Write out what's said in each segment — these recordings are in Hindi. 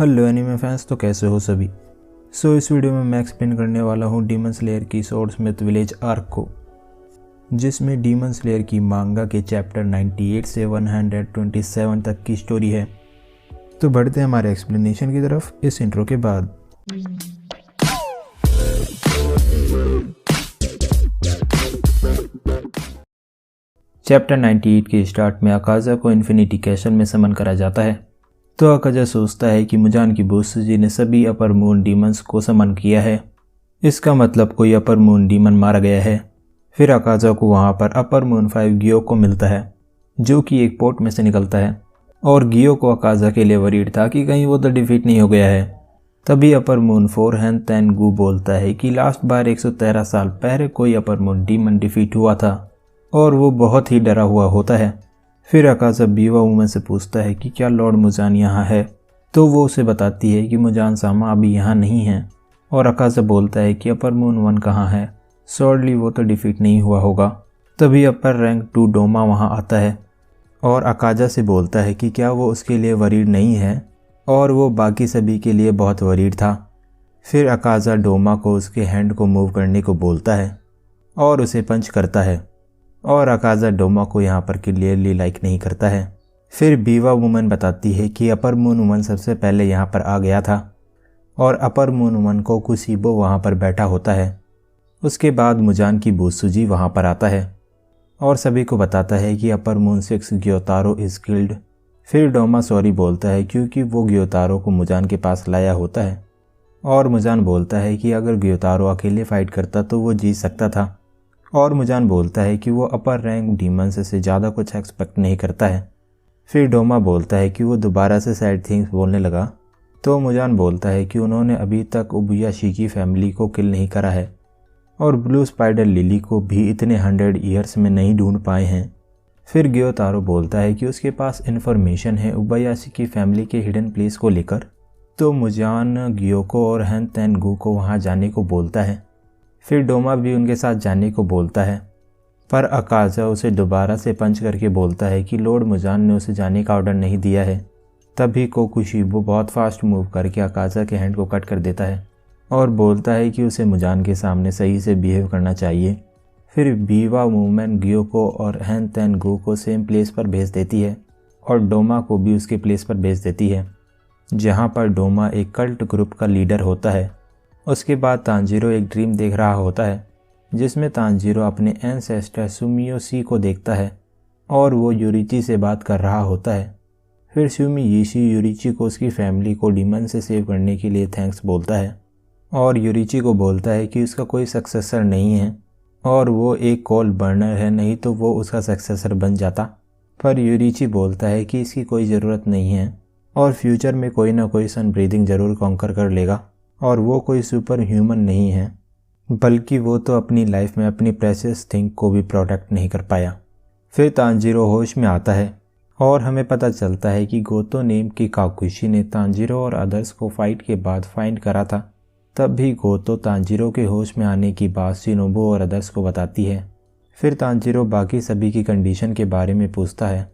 हेलो एनीमे फैंस, तो कैसे हो सभी। इस वीडियो में मैं एक्सप्लेन करने वाला हूँ डीमन स्लेयर की स्वॉर्डस्मिथ विलेज आर्क को, जिसमें डीमन स्लेयर की मांगा के चैप्टर 98 से 127 तक की स्टोरी है। तो बढ़ते हैं हमारे एक्सप्लेनेशन की तरफ इस इंट्रो के बाद। चैप्टर 98 के स्टार्ट में अकाजा को इन्फिनिटी कैसल में समन करा जाता है। तो अकाजा सोचता है कि मुजान की बोसुजी ने सभी अपर मून डीमंस को समन किया है, इसका मतलब कोई अपर मून डीमन मारा गया है। फिर अकाजा को वहाँ पर अपर मून 5 गियो को मिलता है, जो कि एक पोर्ट में से निकलता है, और गियो को अकाजा के लिए वरीड था कि कहीं वो तो डिफीट नहीं हो गया है। तभी अपर मून 4 हैन तैन गू बोलता है कि लास्ट बार 113 साल पहले कोई अपर मून डीमन डिफीट हुआ था और वो बहुत ही डरा हुआ होता है। फिर अकाजा बीवा वुमन से पूछता है कि क्या लॉर्ड मुजान यहाँ है, तो वो उसे बताती है कि मुजान सामा अभी यहाँ नहीं है, और अकाजा बोलता है कि अपर मून 1 कहाँ है, सॉर्डली वो तो डिफीट नहीं हुआ होगा। तभी अपर रैंक 2 डोमा वहाँ आता है और अकाजा से बोलता है कि क्या वो उसके लिए वरीड नहीं है, और वो बाकी सभी के लिए बहुत वरीड था। फिर अकाजा डोमा को उसके हैंड को मूव करने को बोलता है और उसे पंच करता है, और अकाजा डोमा को यहाँ पर क्लियरली लाइक नहीं करता है। फिर बीवा वुमन बताती है कि अपर मून वुमन सबसे पहले यहाँ पर आ गया था और अपर मून वुमन को कुसीबो वहाँ पर बैठा होता है। उसके बाद मुजान की बोसुजी वहाँ पर आता है और सभी को बताता है कि अपर मून 6 ग्योतारो इज़ किल्ड। फिर डोमा सॉरी बोलता है क्योंकि वो ग्योतारो को मुजान के पास लाया होता है, और मुजान बोलता है कि अगर ग्योतारो अकेले फाइट करता तो वो जीत सकता था, और मुजान बोलता है कि वो अपर रैंक डीमंस से ज़्यादा कुछ एक्सपेक्ट नहीं करता है। फिर डोमा बोलता है कि वो दोबारा से सैड थिंग्स बोलने लगा, तो मुजान बोलता है कि उन्होंने अभी तक उबुयाशी की फैमिली को किल नहीं करा है और ब्लू स्पाइडर लिली को भी इतने 100 ईयर्स में नहीं ढूंढ पाए हैं। फिर ग्योतारो बोलता है कि उसके पास इन्फॉर्मेशन है उबुयाशी की फैमिली के हिडन प्लेस को लेकर, तो मुजान गियोको और हैन तैन गू को वहाँ जाने को बोलता है। फिर डोमा भी उनके साथ जाने को बोलता है, पर अकाजा उसे दोबारा से पंच करके बोलता है कि लॉर्ड मुजान ने उसे जाने का ऑर्डर नहीं दिया है। तभी कोकुशिबो बहुत फास्ट मूव करके अकाजा के हैंड को कट कर देता है और बोलता है कि उसे मुजान के सामने सही से बिहेव करना चाहिए। फिर बीवा वुमन गियोको और हैन तैन गू को सेम प्लेस पर भेज देती है और डोमा को भी उसके प्लेस पर भेज देती है, जहाँ पर डोमा एक कल्ट ग्रुप का लीडर होता है। उसके बाद तांजीरो एक ड्रीम देख रहा होता है, जिसमें तांजीरो अपने एंसेस्टर सुमियोशी को देखता है और वो यूरिची से बात कर रहा होता है। फिर सुमियोशी यूरिची को उसकी फैमिली को डीमन से सेव करने के लिए थैंक्स बोलता है, और यूरिची को बोलता है कि उसका कोई सक्सेसर नहीं है और वो एक कोल बर्नर है, नहीं तो वो उसका सक्सेसर बन जाता। पर यूरिची बोलता है कि इसकी कोई ज़रूरत नहीं है और फ्यूचर में कोई ना कोई सन ब्रीदिंग ज़रूर कॉन्कर कर लेगा, और वो कोई सुपर ह्यूमन नहीं है, बल्कि वो तो अपनी लाइफ में अपनी प्रेशियस थिंग को भी प्रोटेक्ट नहीं कर पाया। फिर तांजीरो होश में आता है और हमें पता चलता है कि गोतो नेम की काकुशी ने तांजीरो और अदर्स को फाइट के बाद फाइंड करा था। तब भी गोतो तांजीरो के होश में आने की बात शिनोबु और अदर्स को बताती है। फिर तांजीरो बाकी सभी की कंडीशन के बारे में पूछता है,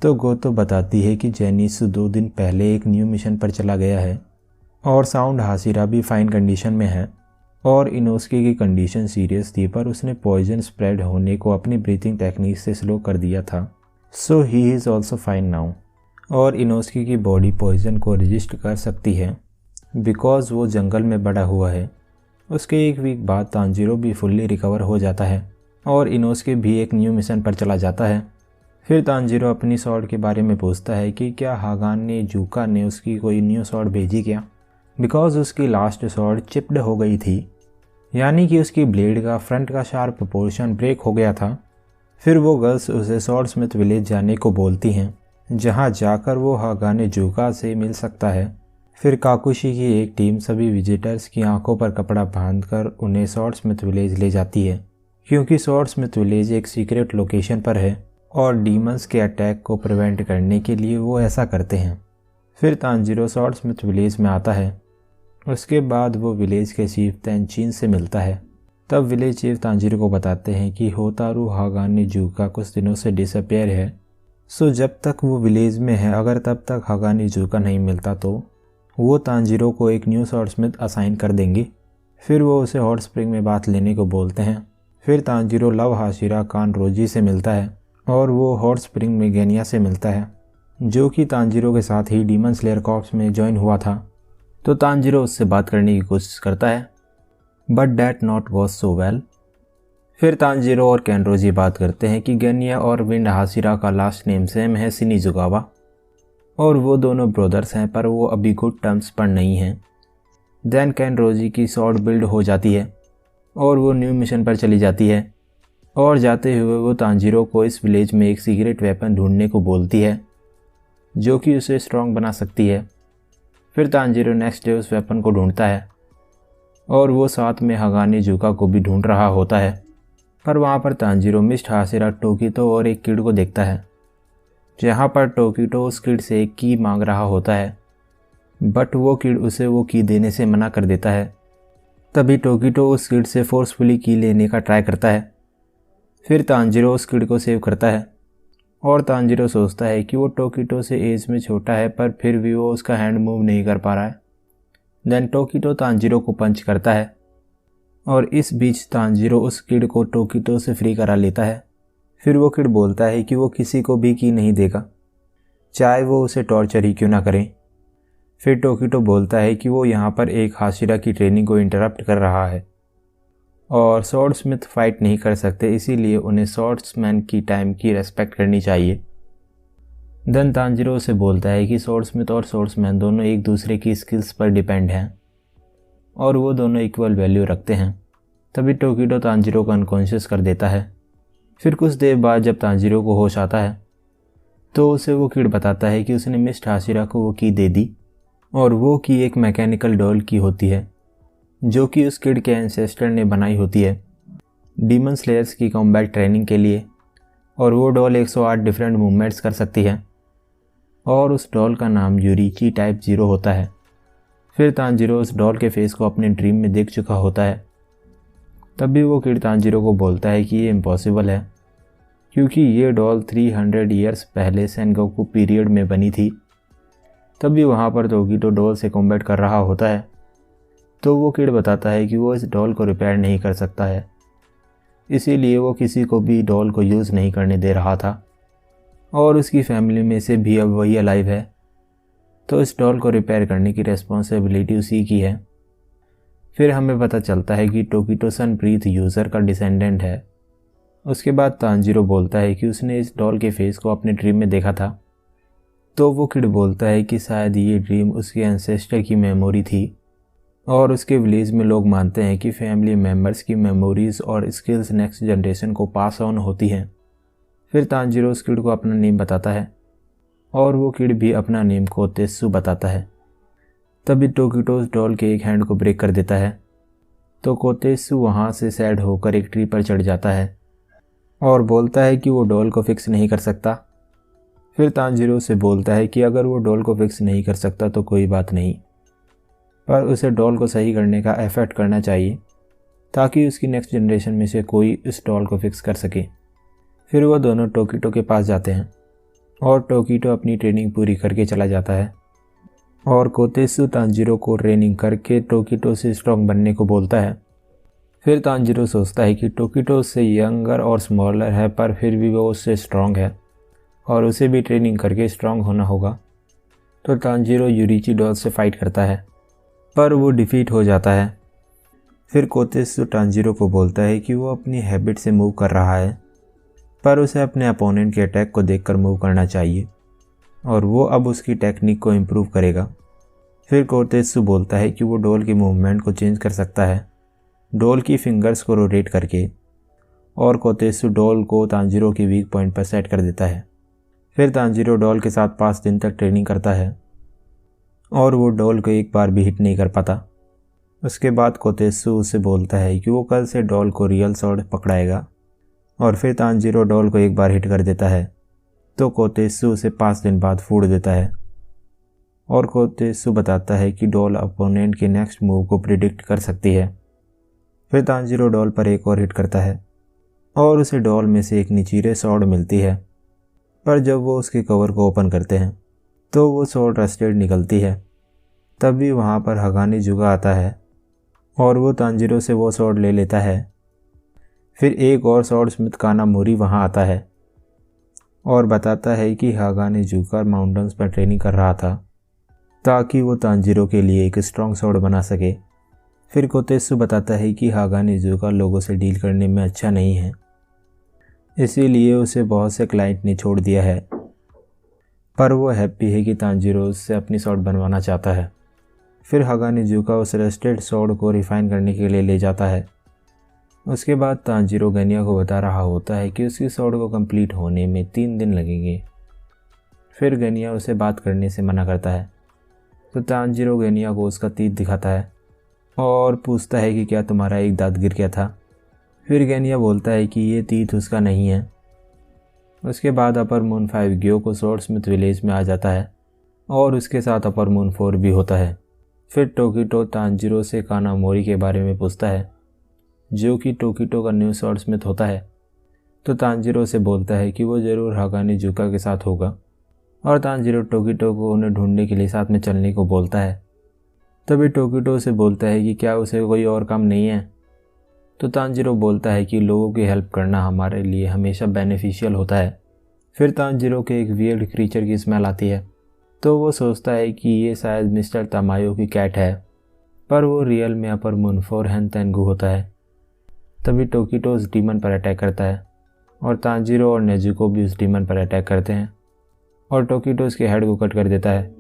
तो गोतो बताती है कि जेनिसु 2 दिन पहले एक न्यू मिशन पर चला गया है और साउंड हासिरा भी फाइन कंडीशन में है, और इनोस्की की कंडीशन सीरियस थी, पर उसने पॉइजन स्प्रेड होने को अपनी ब्रीथिंग टेक्निक से स्लो कर दिया था, so he is also fine now. और इनोस्की की बॉडी पॉइजन को रजिस्ट कर सकती है बिकॉज वो जंगल में बड़ा हुआ है। उसके एक वीक बाद तांजीरो भी फुल्ली रिकवर हो जाता है और इनोस्की भी एक न्यू मिशन पर चला जाता है। फिर तांजीरो अपनी सॉर्ड के बारे में पूछता है कि क्या हागान ने जूका ने उसकी कोई न्यू सॉर्ड भेजी क्या, बिकॉज उसकी लास्ट सॉर्ड चिप्ड हो गई थी, यानी कि उसकी ब्लेड का फ्रंट का शार्प पोर्शन ब्रेक हो गया था। फिर वो गर्ल्स उसे स्वॉर्डस्मिथ विलेज जाने को बोलती हैं, जहां जाकर वो हागाने जूका से मिल सकता है। फिर काकुशी की एक टीम सभी विजिटर्स की आंखों पर कपड़ा बांधकर उन्हें स्वॉर्डस्मिथ विलेज ले जाती है, क्योंकि स्वॉर्डस्मिथ विलेज एक सीक्रेट लोकेशन पर है और डीमंस के अटैक को प्रिवेंट करने के लिए वो ऐसा करते हैं। फिर तांजीरो स्वॉर्डस्मिथ विलेज में आता है। उसके बाद वो विलेज के चीफ तेनचिन से मिलता है। तब विलेज चीफ तांजीरो को बताते हैं कि होतारू हागाने जूका कुछ दिनों से डिसअपियर है, सो जब तक वो विलेज में है, अगर तब तक हागाने जूका नहीं मिलता तो वो तांजीरो को एक न्यू स्वॉर्ड स्मिथ असाइन कर देंगी। फिर वो उसे हॉट स्प्रिंग में बात लेने को बोलते हैं। फिर तांजीरो लव हाशिरा कानरोजी से मिलता है और वो हॉट स्प्रिंग में गेनिया से मिलता है, जो कि तांजीरो के साथ ही डीमन स्लेयर कॉर्प्स में ज्वाइन हुआ था। तो तांजीरो उससे बात करने की कोशिश करता है, but that not goes so well. फिर तांजीरो और कैनरोजी बात करते हैं कि गेनिया और विंड हाशिरा का लास्ट नेम सेम है, शिनिजुगावा, और वो दोनों ब्रदर्स हैं, पर वो अभी गुड टर्म्स पर नहीं हैं। देन कैनरोजी की स्वॉर्ड बिल्ड हो जाती है और वो न्यू मिशन पर चली जाती है, और जाते हुए वो तांजीरो को इस विलेज में एक सीक्रेट वेपन ढूंढने को बोलती है, जो कि उसे स्ट्रॉन्ग बना सकती है। फिर तांजीरो नेक्स्ट डे उस वेपन को ढूंढता है और वो साथ में हगाने जुका को भी ढूंढ रहा होता है, पर वहाँ पर तांजीरो मिस्ट हाशिरा, टोकितो और एक किड को देखता है, जहाँ पर टोकितो उस किड से एक की मांग रहा होता है, बट वो किड उसे वो की देने से मना कर देता है। तभी टोकितो उस किड से फोर्सफुली की लेने का ट्राई करता है। फिर तांजीरो उस किड को सेव करता है और तांजीरो सोचता है कि वो टोकितो से एज में छोटा है, पर फिर भी वो उसका हैंड मूव नहीं कर पा रहा है। देन टोकितो तांजीरो को पंच करता है और इस बीच तांजीरो उस किड को टोकितो से फ्री करा लेता है। फिर वो किड बोलता है कि वो किसी को भी की नहीं देगा, चाहे वो उसे टॉर्चर ही क्यों ना करें। फिर टोकितो बोलता है कि वो यहाँ पर एक हाशिरा की ट्रेनिंग को इंटरप्ट कर रहा है और स्वॉर्ड स्मिथ फाइट नहीं कर सकते, इसीलिए उन्हें स्वॉर्ड्समैन की टाइम की रेस्पेक्ट करनी चाहिए। देन तांजीरो से बोलता है कि स्वॉर्ड स्मिथ और स्वॉर्ड्समैन दोनों एक दूसरे की स्किल्स पर डिपेंड हैं और वो दोनों इक्वल वैल्यू रखते हैं। तभी टोकितो तांजीरो को अनकॉन्शियस कर देता है। फिर कुछ देर बाद जब तांजीरो को होश आता है तो उसे वो किड बताता है कि उसने मिस्ट हाशिरा को वो की दे दी और वो की एक मैकेनिकल डॉल की होती है, जो कि उस किड के एंसेस्टर ने बनाई होती है डीमन स्लेयर्स की कॉम्बैट ट्रेनिंग के लिए, और वो डॉल 108 डिफरेंट मूवमेंट्स कर सकती है और उस डॉल का नाम यूरिची टाइप 0 होता है। फिर तांजीरो उस डॉल के फेस को अपने ड्रीम में देख चुका होता है। तभी वो किड तांजीरो को बोलता है कि ये इम्पॉसिबल है, क्योंकि ये डॉल 300 ईयर्स पहले सेनगोकू पीरियड में बनी थी। तभी वहाँ पर टोकितो डॉल से कॉम्बैट कर रहा होता है, तो वो किड बताता है कि वो इस डॉल को रिपेयर नहीं कर सकता है, इसीलिए वो किसी को भी डॉल को यूज़ नहीं करने दे रहा था और उसकी फैमिली में से भी अब वही अलाइव है, तो इस डॉल को रिपेयर करने की रेस्पॉन्सिबिलिटी उसी की है। फिर हमें पता चलता है कि टोकितो सन ब्रीथ यूज़र का डिसेंडेंट है। उसके बाद तांजीरो बोलता है कि उसने इस डॉल के फेस को अपने ड्रीम में देखा था, तो वो किड बोलता है कि शायद ये ड्रीम उसके एंसेस्टर की मेमोरी थी और उसके विलेज में लोग मानते हैं कि फैमिली मेम्बर्स की मेमोरीज और स्किल्स नेक्स्ट जनरेशन को पास ऑन होती हैं। फिर तांजीरो उस किड को अपना नेम बताता है और वो किड भी अपना नेम कोतेत्सु बताता है। तभी टोकितो उस डॉल के एक हैंड को ब्रेक कर देता है, तो कोतेत्सु वहाँ से सैड होकर एक ट्री पर चढ़ जाता है और बोलता है कि वो डॉल को फिक्स नहीं कर सकता। फिर तांजीरो से बोलता है कि अगर वो डॉल को फिक्स नहीं कर सकता तो कोई बात नहीं, पर उसे डॉल को सही करने का एफर्ट करना चाहिए ताकि उसकी नेक्स्ट जनरेशन में से कोई इस डॉल को फिक्स कर सके। फिर वो दोनों टोकितो के पास जाते हैं और टोकितो अपनी ट्रेनिंग पूरी करके चला जाता है और कोतेत्सु तांजीरो को ट्रेनिंग करके टोकितो से स्ट्रॉन्ग बनने को बोलता है। फिर तांजीरो सोचता है कि टोकितो उससे यंगर और स्मॉलर है, पर फिर भी वो उससे स्ट्रॉन्ग है और उसे भी ट्रेनिंग करके स्ट्रॉन्ग होना होगा। तो तांजीरो यूरिची डॉल से फाइट करता है, पर वो डिफीट हो जाता है। फिर कोतेत्सु तांजीरो को बोलता है कि वो अपनी हैबिट से मूव कर रहा है, पर उसे अपने अपोनेंट के अटैक को देखकर मूव करना चाहिए और वो अब उसकी टेक्निक को इम्प्रूव करेगा। फिर कोतेत्सु बोलता है कि वो डॉल की मूवमेंट को चेंज कर सकता है डॉल की फिंगर्स को रोटेट करके, और कोतेत्सु डॉल को तांजीरो के वीक पॉइंट पर सेट कर देता है। फिर तांजीरो डॉल के साथ 5 दिन तक ट्रेनिंग करता है और वो डॉल को एक बार भी हिट नहीं कर पाता। उसके बाद कोतेत्सु उसे बोलता है कि वो कल से डॉल को रियल स्वॉर्ड पकड़ाएगा और फिर तांजीरो डॉल को एक बार हिट कर देता है, तो कोतेत्सु उसे 5 दिन बाद फोड़ देता है और कोतेत्सु बताता है कि डॉल अपोनेंट के नेक्स्ट मूव को प्रिडिक्ट कर सकती है। फिर तांजीरो डॉल पर एक और हिट करता है और उसे डॉल में से एक निचीरे स्वॉर्ड मिलती है, पर जब वो उसके कवर को ओपन करते हैं तो वो स्वॉर्ड रस्टेड निकलती है। तभी वहाँ पर हगानी जुगा आता है और वो तांजीरो से वो स्वॉर्ड ले लेता है। फिर एक और स्वॉर्ड स्मिथ कानामोरी वहाँ आता है और बताता है कि हगानी जुगा माउंटेन्स पर ट्रेनिंग कर रहा था ताकि वो तांजीरो के लिए एक स्ट्रॉन्ग स्वॉर्ड बना सके। फिर कोतेत्सु बताता है कि हगानी जुगा लोगों से डील करने में अच्छा नहीं है, इसीलिए उसे बहुत से क्लाइंट ने छोड़ दिया है, पर वो हैप्पी है कि तांजीरो उससे अपनी स्वॉर्ड बनवाना चाहता है। फिर हगानी जुगा उस रस्टेड स्वॉर्ड को रिफाइन करने के लिए ले जाता है। उसके बाद तांजीरो गेनिया को बता रहा होता है कि उसकी स्वॉर्ड को कंप्लीट होने में 3 दिन लगेंगे। फिर गेनिया उसे बात करने से मना करता है, तो तांजीरो गेनिया को उसका तीर दिखाता है और पूछता है कि क्या तुम्हारा एक दांत गिर गया था। फिर गेनिया बोलता है कि ये तीर उसका नहीं है। उसके बाद अपर मून 5 ग्यो को स्वॉर्ड स्मिथ विलेज में आ जाता है और उसके साथ अपर मून 4 भी होता है। फिर टोकिटो तांजीरो से कानामोरी के बारे में पूछता है, जो कि टोकिटो का न्यू स्वॉर्ड स्मिथ होता है। तो तांजीरो से बोलता है कि वो ज़रूर हगानी जुगा के साथ होगा और तांजीरो टोकिटो को उन्हें ढूंढने के लिए साथ में चलने को बोलता है। तभी टोकिटो से बोलता है कि क्या उसे कोई और काम नहीं है। तो तांजीरो बोलता है कि लोगों की हेल्प करना हमारे लिए हमेशा बेनिफिशियल होता है। फिर तांजीरो के एक वियर्ड क्रीचर की स्मेल आती है, तो वो सोचता है कि ये शायद मिस्टर तमायो की कैट है, पर वो रियल में अपर मून 4 हैन तेंगू होता है। तभी टोकिटो उस डीमन पर अटैक करता है और तांजीरो और नेजुको भी उस डीमन पर अटैक करते हैं और टोकिटो उसके हेड को कट कर देता है,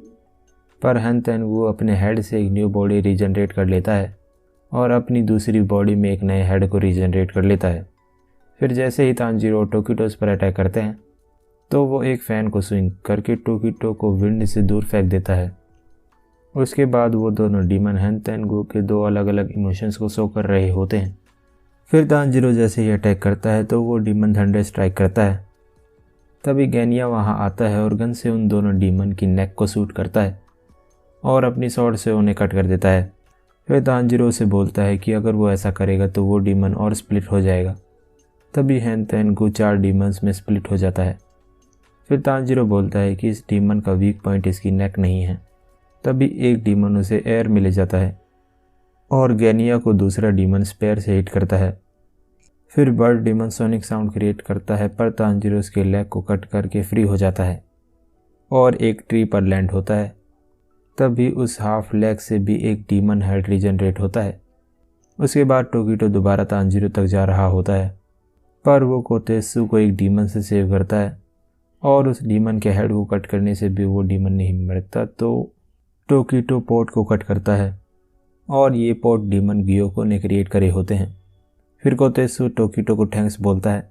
पर हैन तेंगू अपने हेड से एक न्यू बॉडी रीजनरेट कर लेता है और अपनी दूसरी बॉडी में एक नए हेड को रीजनरेट कर लेता है। फिर जैसे ही तांजीरो टोकिटोस पर अटैक करते हैं, तो वो एक फ़ैन को स्विंग करके टोकिटो को विंड से दूर फेंक देता है। उसके बाद वो दोनों डीमन हैन तेंगू के 2 अलग अलग इमोशंस को शो कर रहे होते हैं। फिर तांजीरो जैसे ही अटैक करता है तो वो डीमन थंडर स्ट्राइक करता है। तभी गेनिया वहाँ आता है और गन से उन दोनों डीमन की नेक को शूट करता है और अपनी स्वॉर्ड से उन्हें कट कर देता है। फिर तांजीरो से बोलता है कि अगर वो ऐसा करेगा तो वो डीमन और स्प्लिट हो जाएगा। तभी हैन तेंगू 4 डीमंस में स्प्लिट हो जाता है। फिर तांजीरो बोलता है कि इस डीमन का वीक पॉइंट इसकी नेक नहीं है। तभी एक डीमन उसे एयर में ले जाता है और गेनिया को दूसरा डीमन स्पेयर से हिट करता है। फिर bird demon sonic sound create करता है, पर तांजीरो उसके लेग को कट करके फ्री हो जाता है और एक ट्री पर लैंड होता है। तभी उस हाफ लेग से भी एक डीमन हेड रीजनरेट होता है। उसके बाद टोकिटो दोबारा तांजीरो तक जा रहा होता है, पर वो कोतेत्सु को एक डीमन से सेव करता है और उस डीमन के हेड को कट करने से भी वो डीमन नहीं मरता, तो टोकिटो पोट को कट करता है और ये पोट डीमन गियोको ने क्रिएट करे होते हैं। फिर कोतेत्सु टोकिटो को थैंक्स बोलता है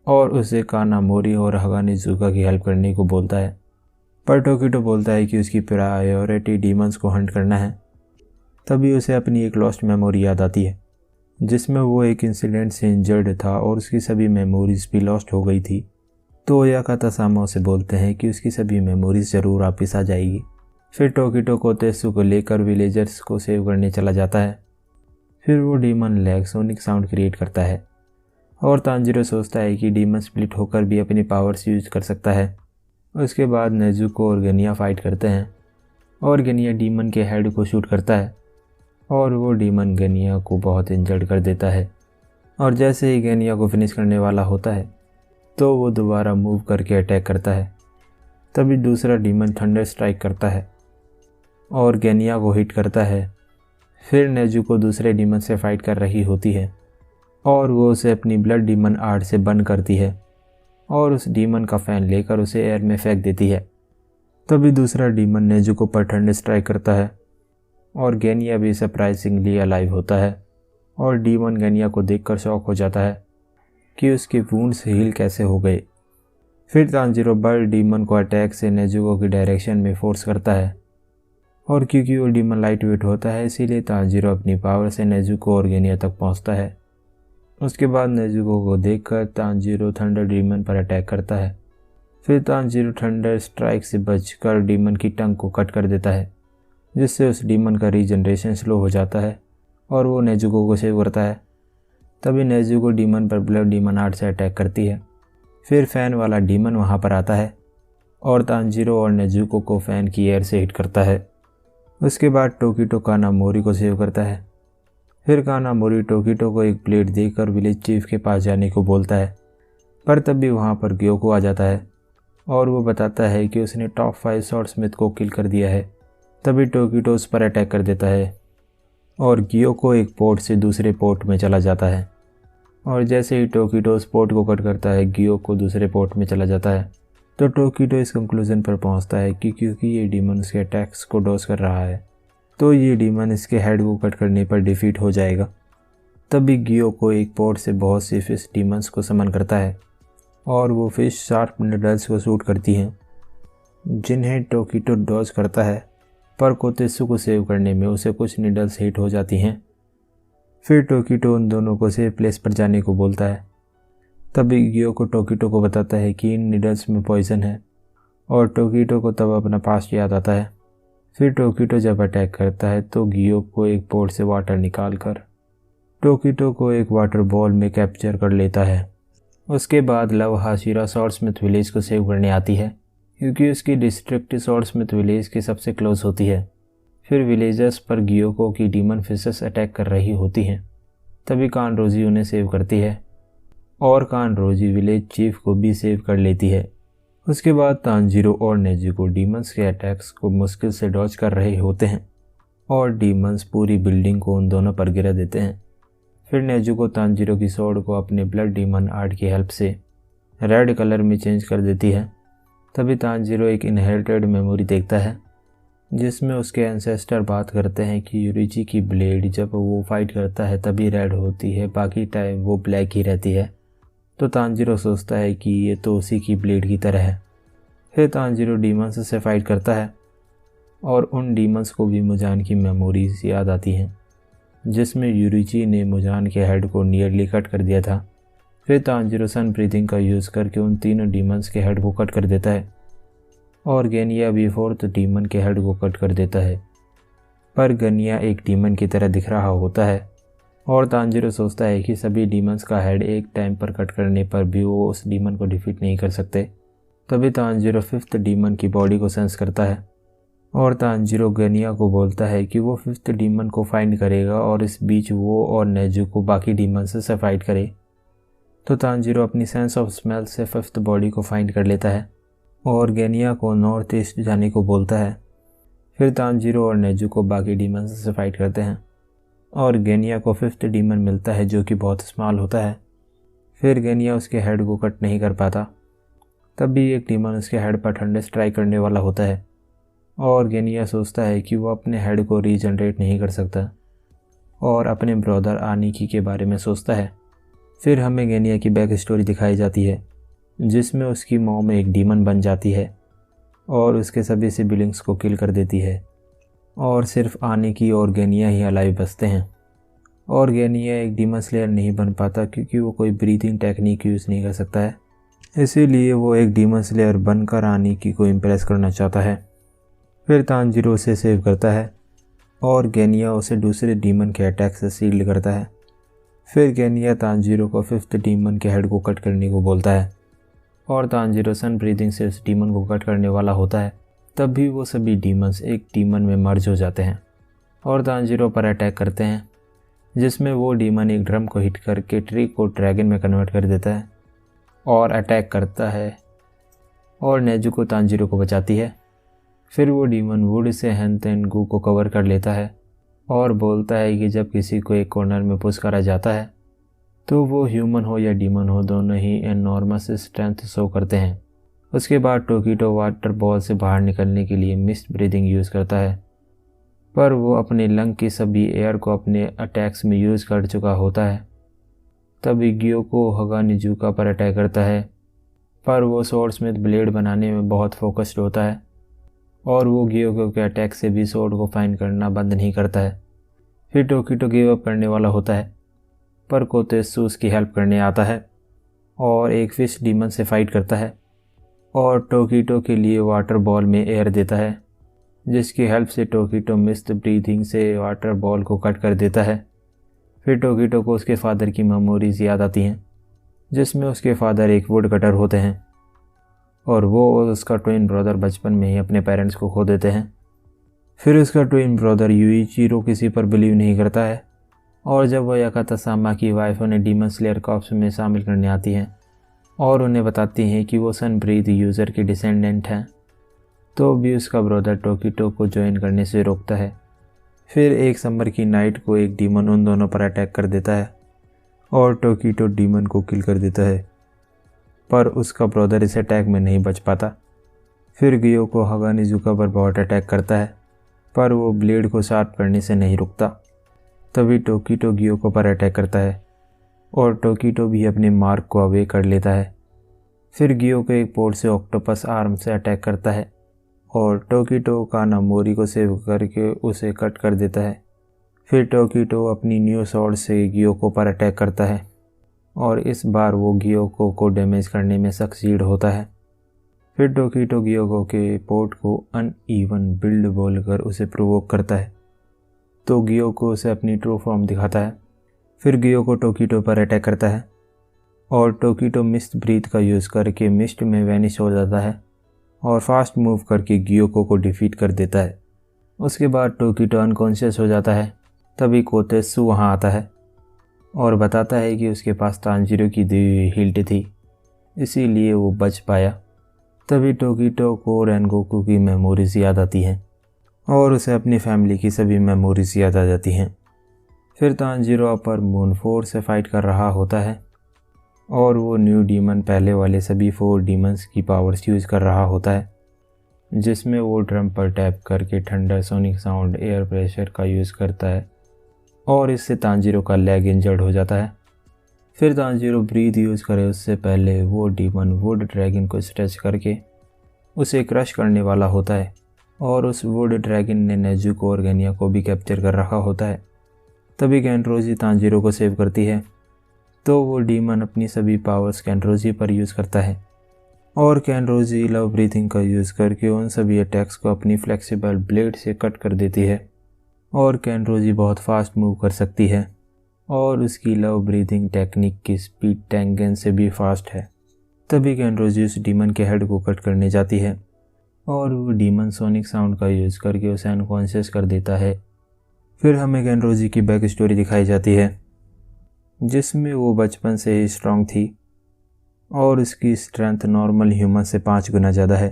और उसे कानामोरी और हगानी जुगा की हेल्प करने को बोलता है, पर टोकिटो बोलता है कि उसकी प्रायोरिटी डीमंस को हंट करना है। तभी उसे अपनी एक लॉस्ट मेमोरी याद आती है, जिसमें वो एक इंसिडेंट से इंजर्ड था और उसकी सभी मेमोरीज भी लॉस्ट हो गई थी। तो ओयाका तसामा उसे बोलते हैं कि उसकी सभी मेमोरीज ज़रूर वापस आ जाएगी। फिर टोकिटो कोतेत्सु को लेकर विलेजर्स को सेव करने चला जाता है। फिर वो demon leg sonic sound create करता है और तांजीरो सोचता है कि डीमन स्प्लिट होकर भी अपनी पावर्स यूज कर सकता है। उसके बाद नेजुको और गेनिया फाइट करते हैं और गेनिया डीमन के हेड को शूट करता है और वो डीमन गेनिया को बहुत इंजर्ड कर देता है। और जैसे ही गेनिया को फिनिश करने वाला होता है तो वो दोबारा मूव करके अटैक करता है। तभी दूसरा डीमन थंडर स्ट्राइक करता है और गेनिया को हिट करता है। फिर नेजुको दूसरे डीमन से फाइट कर रही होती है और वो उसे अपनी ब्लड डीमन आर्ट से बर्न करती है और उस डीमन का फैन लेकर उसे एयर में फेंक देती है। तभी दूसरा डीमन नेजुको पर थंडर स्ट्राइक करता है और गेनिया भी सरप्राइजिंगली अलाइव होता है और डीमन गेनिया को देखकर शॉक हो जाता है कि उसके वुंड्स हील कैसे हो गए। फिर तांजीरो बर्ड डीमन को अटैक से नेजुको की डायरेक्शन में फोर्स करता है और क्योंकि वो डीमन लाइट वेट होता है, इसीलिए तांजीरो अपनी पावर से नेजुको और गेनिया तक पहुंचता है। उसके बाद नेजुको को देखकर तांजीरो थंडर डीमन पर अटैक करता है। फिर तांजीरो थंडर स्ट्राइक से बचकर डीमन की टंग को कट कर देता है, जिससे उस डीमन का रीजनरेशन स्लो हो जाता है और वो नेजुको को सेव करता है। तभी नेजुको डीमन पर ब्लड डीमन आर्ट से अटैक करती है। फिर फैन वाला डीमन वहाँ पर आता है और तांजीरो और नेजुको को फैन की एयर से हिट करता है उसके बाद टोकीटो कानामोरी को सेव करता है। फिर कानामोरी टोकीटो को एक प्लेट देकर विलेज चीफ के पास जाने को बोलता है, पर तब भी वहाँ पर ग्योको आ जाता है और वो बताता है कि उसने टॉप 5 स्वॉर्डस्मिथ को किल कर दिया है। तभी टोकीटो उस पर अटैक कर देता है और ग्योको एक पोर्ट से दूसरे पोर्ट में चला जाता है। और जैसे ही टोकीटो उस पोर्ट को कट करता है, ग्योको दूसरे पोर्ट में चला जाता है। तो टोकीटो इस कंक्लूजन पर पहुंचता है कि क्योंकि ये डीमन उसके अटैक्स को डॉज कर रहा है, तो ये डीमन इसके हेड को कट करने पर डिफीट हो जाएगा। तभी ग्योको एक पोर्ट से बहुत सी फिश डीमंस को समन करता है और वो फिश शार्प निडल्स को शूट करती हैं, जिन्हें टोकीटो डॉज करता है, पर कोतेत्सु को सेव करने में उसे कुछ निडल्स हिट हो जाती हैं। फिर टोकीटो उन दोनों को सेफ प्लेस पर जाने को बोलता है। तभी ग्योको टोकीटो को बताता है कि इन निडल्स में पॉइजन है और टोकीटो को तब अपना पास्ट याद आता है। फिर टोकीटो जब अटैक करता है तो ग्योको एक पोर्ट से वाटर निकालकर टोकीटो को एक वाटर बॉल में कैप्चर कर लेता है। उसके बाद लव हाशिरा स्वॉर्डस्मिथ विलेज को सेव करने आती है, क्योंकि उसकी डिस्ट्रिक्ट स्वॉर्डस्मिथ विलेज के सबसे क्लोज होती है। फिर विलेजर्स पर ग्योको की डीमन फिशेस अटैक कर रही होती हैं। तभी कानरोजी उन्हें सेव करती है और कानरोजी विलेज चीफ को भी सेव कर लेती है। उसके बाद तांजीरो और नेजुको डीमंस के अटैक्स को मुश्किल से डॉज कर रहे होते हैं और डीमंस पूरी बिल्डिंग को उन दोनों पर गिरा देते हैं। फिर नेजुको तांजीरो की स्वॉर्ड को अपने ब्लड डीमन आर्ट की हेल्प से रेड कलर में चेंज कर देती है। तभी तांजीरो एक इनहेरिटेड मेमोरी देखता है, जिसमें उसके एंसेस्टर बात करते हैं कि युरिची की ब्लेड जब वो फाइट करता है तभी रेड होती है, बाकी टाइम वो ब्लैक ही रहती है। तो तांजीरो सोचता है कि ये तो उसी की ब्लेड की तरह है। फिर तांजीरो डीमंस से फाइट करता है और उन डीमंस को भी मुजान की मेमोरीज याद आती हैं, जिसमें युरिची ने मुजान के हेड को नियरली कट कर दिया था। फिर तांजीरो सन ब्रीथिंग का यूज़ करके उन तीनों डीमंस के हेड को कट कर देता है और गेनिया भी 4th डीमन के हेड को कट कर देता है। पर गेनिया एक डीमन की तरह दिख रहा होता है और तांजीरो सोचता है कि सभी डीमंस का हेड एक टाइम पर कट करने पर भी वो उस डीमन को डिफीट नहीं कर सकते। तभी तांजीरो 5th डीमन की बॉडी को सेंस करता है और तांजीरो गेनिया को बोलता है कि वो 5th डीमन को फाइंड करेगा और इस बीच वो और नेजुको बाकी डीमन से फाइट करे। तो तांजीरो अपनी सेंस ऑफ स्मेल से 5th बॉडी को फाइंड कर लेता है और गेनिया को नॉर्थ ईस्ट जाने को बोलता है। फिर तांजीरो और नेजुको बाकी डीमन से फाइट करते हैं और गेनिया को 5th डीमन मिलता है, जो कि बहुत स्मॉल होता है। फिर गेनिया उसके हेड को कट नहीं कर पाता। तब भी एक डीमन उसके हेड पर ठंडे स्ट्राइक करने वाला होता है और गेनिया सोचता है कि वो अपने हेड को रीजनरेट नहीं कर सकता और अपने ब्रदर आनिकी के बारे में सोचता है। फिर हमें गेनिया की बैक स्टोरी दिखाई जाती है, जिसमें उसकी मॉम एक डीमन बन जाती है और उसके सभी सिबलिंग्स को किल कर देती है और सिर्फ आनिकी और गेनिया ही अलाइव बचते हैं। और गेनिया एक डीमन स्लेयर नहीं बन पाता क्योंकि वो कोई ब्रीथिंग टेक्निक यूज़ नहीं कर सकता है, इसीलिए वो एक डीमन स्लेयर बनकर आनिकी को इम्प्रेस करना चाहता है। फिर तांजीरो उसे सेव करता है और गेनिया उसे दूसरे डीमन के अटैक से शील्ड करता है। फिर गेनिया तांजीरो को 5th डीमन के हेड को कट करने को बोलता है और तांजीरो सन ब्रीथिंग से उस डीमन को कट करने वाला होता है। तब भी वो सभी डीमंस एक डीमन में मर्ज हो जाते हैं और तांजीरो पर अटैक करते हैं, जिसमें वो डीमन एक ड्रम को हिट करके ट्री को ड्रैगन में कन्वर्ट कर देता है और अटैक करता है और नेजुको तांजीरो को बचाती है। फिर वो डीमन वुड से हेंतेनगू को कवर कर लेता है और बोलता है कि जब किसी को एक कॉर्नर में पुश करा जाता है तो वो ह्यूमन हो या डीमन हो, दोनों ही एनॉर्मस स्ट्रेंथ शो करते हैं। उसके बाद टोकीटो वाटर बॉल से बाहर निकलने के लिए मिस्ट ब्रीदिंग यूज़ करता है, पर वो अपने लंग की सभी एयर को अपने अटैक्स में यूज़ कर चुका होता है। तभी ग्योको हगानिजुका पर अटैक करता है, पर वो स्वॉर्डस्मिथ ब्लेड बनाने में बहुत फोकस्ड होता है और वो ग्योको के अटैक से भी स्वॉर्ड को फाइंड करना बंद नहीं करता है। फिर टोकीटो गिव अप करने वाला होता है, पर कोतेत्सु उसकी हेल्प करने आता है और एक फिश डीमन से फाइट करता है और टोकीटो के लिए वाटर बॉल में एयर देता है, जिसकी हेल्प से टोकीटो मिस्ट ब्रीथिंग से वाटर बॉल को कट कर देता है। फिर टोकीटो को उसके फादर की मेमोरीज याद आती हैं, जिसमें उसके फादर एक वुड कटर होते हैं और वो और उसका ट्विन ब्रदर बचपन में ही अपने पेरेंट्स को खो देते हैं। फिर उसका ट्विन ब्रदर यूइचिरो किसी पर बिलीव नहीं करता है और जब वह याकातासामा की वाइफ उन्हें डीमन स्लेयर कॉर्प्स में शामिल करने आती हैं और उन्हें बताती हैं कि वो सन ब्रीथ यूज़र के डिसेंडेंट हैं, तो भी उसका ब्रदर टोकिटो को ज्वाइन करने से रोकता है। फिर एक समर की नाइट को एक डीमन उन दोनों पर अटैक कर देता है और टोकिटो डीमन को किल कर देता है, पर उसका ब्रदर इस अटैक में नहीं बच पाता। फिर गियो को हगानिजुका पर बहुत अटैक करता है, पर वो ब्लेड को शार्प करने से नहीं रुकता। तभी टोकिटो गियो को पर अटैक करता है और टोकिटो भी अपने मार्क को अवे कर लेता है। फिर गियो को एक पोर्ट से ऑक्टोपस आर्म से अटैक करता है और टोकिटो कानामोरी को सेव करके उसे कट कर देता है। फिर टोकिटो अपनी न्यू स्वॉर्ड से गियोको पर अटैक करता है और इस बार वो गियोको को डैमेज करने में सक्सीड होता है। फिर टोकिटो गियोको के पोर्ट को अनइवन बिल्ड बोलकर उसे प्रोवोक करता है, तो गियोको उसे अपनी ट्रू फॉर्म दिखाता है। फिर गियोको टोकिटो पर अटैक करता है और टोकिटो मिस्ट ब्रीथ का यूज़ करके मिस्ट में वैनिश हो जाता है और फास्ट मूव करके गियोको को डिफीट कर देता है। उसके बाद टोकिटो अनकॉन्शियस हो जाता है। तभी कोतेत्सु वहाँ आता है और बताता है कि उसके पास तांजीरो की दी हुई हिल्ट थी, इसीलिए वो बच पाया। तभी टोकिटो को रेनगोकू की मेमोरीज याद आती हैं और उसे अपनी फैमिली की सभी मेमोरीज याद आ जाती हैं। फिर तांजीरो अपर मून 4 से फाइट कर रहा होता है और वो न्यू डीमन पहले वाले सभी 4 डीमंस की पावर्स यूज़ कर रहा होता है, जिसमें वो ड्रम पर टैप करके ठंडा सोनिक साउंड एयर प्रेशर का यूज़ करता है और इससे तांजीरो का लेग इंजर्ड हो जाता है। फिर तांजीरो ब्रीथ यूज़ करे उससे पहले वो डीमन वुड ड्रैगन को स्ट्रेच करके उसे क्रश करने वाला होता है और उस वुड ड्रैगन ने नेजुको और गेनिया को भी कैप्चर कर रखा होता है। तभी कैंट्रोजी तांजीरो को सेव करती है, तो वो डीमन अपनी सभी पावर्स कैंट्रोजी पर यूज़ करता है और कैंट्रोजी लव ब्रीथिंग का यूज़ करके उन सभी अटैक्स को अपनी फ्लेक्सिबल ब्लेड से कट कर देती है और कैंट्रोजी बहुत फास्ट मूव कर सकती है और उसकी लव ब्रीथिंग टेक्निक की स्पीड टेंगन से भी फास्ट है। तभी कैंट्रोजी उस डीमन के हेड को कट करने जाती है और वो डीमन सोनिक साउंड का यूज़ करके उसे अनकॉन्शियस कर देता है। फिर हमें कैंट्रोजी की बैक स्टोरी दिखाई जाती है, जिसमें वो बचपन से ही स्ट्रांग थी और उसकी स्ट्रेंथ नॉर्मल ह्यूमन से 5 गुना ज़्यादा है,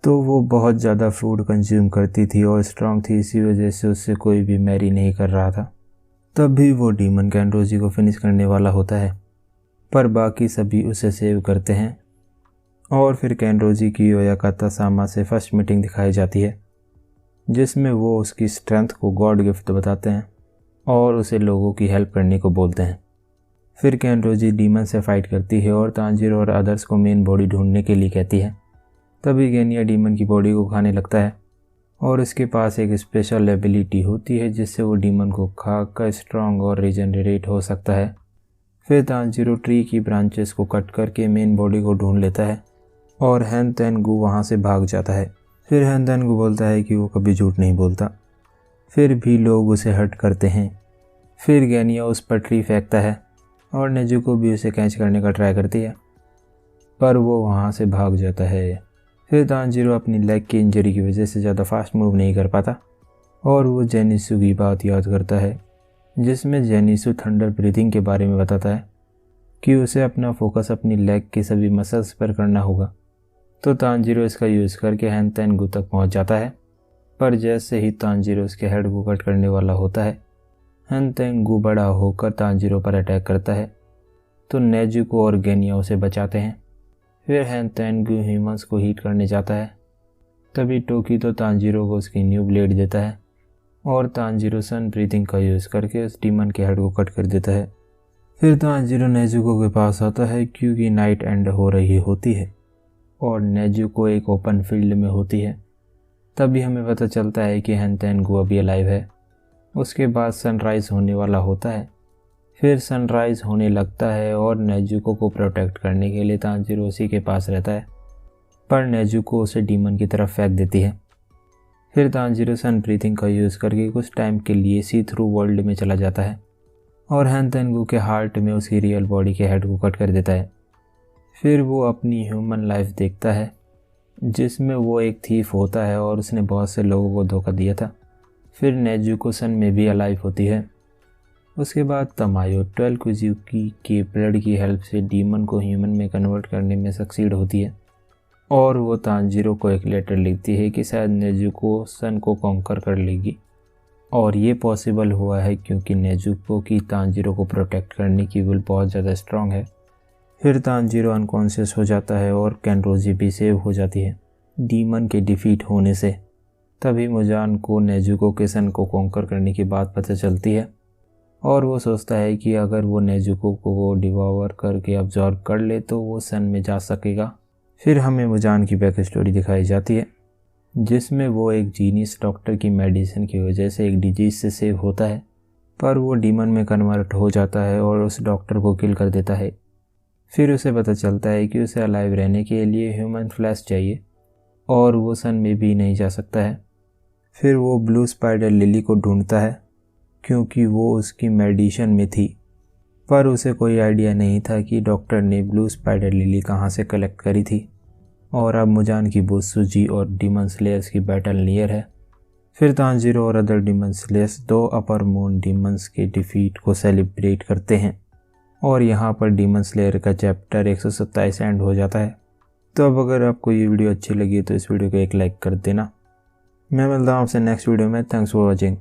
तो वो बहुत ज़्यादा फूड कंज्यूम करती थी और स्ट्रांग थी, इसी वजह से उससे कोई भी मैरी नहीं कर रहा था। तब भी वो डीमन कैंट्रोजी को फिनिश करने वाला होता है, पर बाकी सभी उसे सेव करते हैं और फिर कैंट्रोजी की याकातासामा से फर्स्ट मीटिंग दिखाई जाती है, जिसमें वो उसकी स्ट्रेंथ को गॉड गिफ्ट बताते हैं और उसे लोगों की हेल्प करने को बोलते हैं। फिर कैंट्रोजी डीमन से फाइट करती है और तांजीरो और अदर्स को मेन बॉडी ढूंढने के लिए कहती है। तभी गेनिया डीमन की बॉडी को खाने लगता है और इसके पास एक स्पेशल एबिलिटी होती है जिससे वो डीमन को खाकर स्ट्रांग और रिजनरेट हो सकता है। फिर तांजीरो ट्री की ब्रांचेस को कट करके मेन बॉडी को ढूंढ लेता है और हैन तेनगू वहाँ से भाग जाता है। फिर हैन तेनगू बोलता है कि वो कभी झूठ नहीं बोलता, फिर भी लोग उसे हर्ट करते हैं। फिर गेनिया उस पर ट्री फेंकता है और नेजुको भी उसे कैच करने का ट्राई करती है, पर वो वहाँ से भाग जाता है। फिर तांजीरो अपनी लेग की इंजरी की वजह से ज़्यादा फास्ट मूव नहीं कर पाता और वो जेनिसु की बात याद करता है, जिसमें जेनिसु थंडर ब्रीथिंग के बारे में बताता है कि उसे अपना फोकस अपनी लेग के सभी मसल्स पर करना होगा। तो तांजीरो इसका यूज़ करके हैन तेनगू तक पहुंच जाता है, पर जैसे ही तांजीरो उसके हेड को कट करने वाला होता है, हैन तेनगू बड़ा होकर तांजीरो पर अटैक करता है, तो नेजुको और गेनिया उसे बचाते हैं। फिर हैन तेनगू ह्यूमंस को हीट करने जाता है। तभी टोकिटो तांजीरो को उसकी न्यू ब्लेड देता है और तांजीरो सन ब्रीथिंग का यूज़ करके उस डीमन के हेड को कट कर देता है। फिर तांजीरो नेजुको के पास आता है क्योंकि नाइट एंड हो रही होती है और नेजुको एक ओपन फील्ड में होती है। तभी हमें पता चलता है कि हैन तेनगू अभी अलाइव है। उसके बाद सनराइज़ होने वाला होता है। फिर सनराइज़ होने लगता है और नेजुको को प्रोटेक्ट करने के लिए तांजीरो उसी के पास रहता है, पर नेजुको उसे डीमन की तरफ फेंक देती है। फिर तांजीरो सन ब्रीथिंग का यूज़ करके कुछ टाइम के लिए सी थ्रू वर्ल्ड में चला जाता है और हैन तेनगू के हार्ट में उसकी रियल बॉडी के हेड को कट कर देता है। फिर वो अपनी ह्यूमन लाइफ देखता है जिसमें वो एक थीफ होता है और उसने बहुत से लोगों को धोखा दिया था। फिर नेजुको सन में भी अलाइव होती है। उसके बाद तमायो 12 कुजुकी के ब्लड की हेल्प से डीमन को ह्यूमन में कन्वर्ट करने में सक्सीड होती है और वो तांजीरो को एक लेटर लिखती है कि शायद नेजुको सन को कॉन्कर कर लेगी, और ये पॉसिबल हुआ है क्योंकि नेजुको की तांजीरो को प्रोटेक्ट करने की विल बहुत ज़्यादा स्ट्रांग है। फिर तांजीरो अनकॉन्शियस हो जाता है और केनरोजी भी सेव हो जाती है डीमन के डिफीट होने से। तभी मुजान को नेजुको के सन को कॉन्कर करने की बात पता चलती है और वो सोचता है कि अगर वो नेजुको को वो डिवॉर करके अब्जॉर्ब कर ले तो वो सन में जा सकेगा। फिर हमें मुजान की बैक स्टोरी दिखाई जाती है जिसमें वो एक जीनियस डॉक्टर की मेडिसिन की वजह से एक डिजीज़ से सेव होता है, पर वो डीमन में कन्वर्ट हो जाता है और उस डॉक्टर को किल कर देता है। फिर उसे पता चलता है कि उसे अलाइव रहने के लिए ह्यूमन फ्लैश चाहिए और वो सन में भी नहीं जा सकता है। फिर वो ब्लू स्पाइडर लिली को ढूंढता है क्योंकि वो उसकी मेडिसिन में थी, पर उसे कोई आइडिया नहीं था कि डॉक्टर ने ब्लू स्पाइडर लिली कहाँ से कलेक्ट करी थी। और अब मुजान की बुत्सुजी और डीमन स्लेयर्स की बैटल नियर है। फिर तांजीरो और other demon slayers 2 upper moon demons के डिफीट को सेलिब्रेट करते हैं और यहाँ पर डीमन स्लेयर का चैप्टर 127 एंड हो जाता है। तो अब अगर आपको ये वीडियो अच्छी लगी तो इस वीडियो को एक लाइक कर देना। मैं मिलता हूँ आपसे नेक्स्ट वीडियो में। Thanks for watching.